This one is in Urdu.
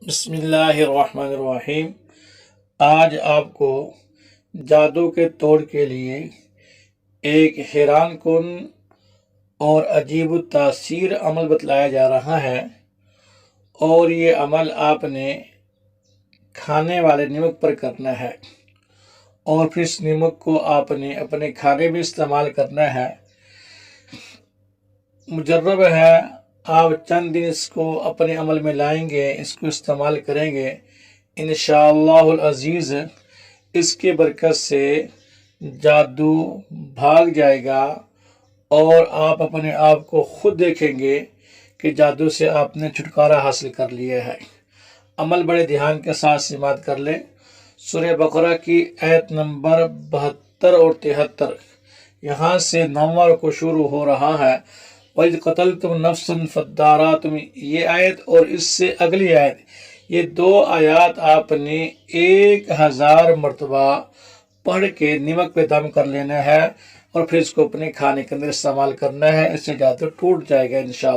بسم اللہ الرحمن الرحیم۔ آج آپ کو جادو کے توڑ کے لیے ایک حیران کن اور عجیب التاثیر عمل بتلایا جا رہا ہے، اور یہ عمل آپ نے کھانے والے نمک پر کرنا ہے، اور پھر اس نمک کو آپ نے اپنے کھانے میں استعمال کرنا ہے۔ مجرب ہے، آپ چند دن اس کو اپنے عمل میں لائیں گے، اس کو استعمال کریں گے، انشاءاللہ العزیز اس کے برکت سے جادو بھاگ جائے گا، اور آپ اپنے آپ کو خود دیکھیں گے کہ جادو سے آپ نے چھٹکارا حاصل کر لیا ہے۔ عمل بڑے دھیان کے ساتھ سماعت کر لیں۔ سورہ بقرہ کی آیت نمبر 72 اور 73، یہاں سے 9واں رکوع شروع ہو رہا ہے۔ وَإِذْ قَتَلْتُمْ نَفْسًا فَادَّارَأْتُمْ، یہ آیت اور اس سے اگلی آیت، یہ دو آیات آپ نے 1000 مرتبہ پڑھ کے نمک پہ دم کر لینا ہے، اور پھر اس کو اپنے کھانے کے اندر استعمال کرنا ہے۔ اس سے جادو ٹوٹ جائے گا انشاءاللہ۔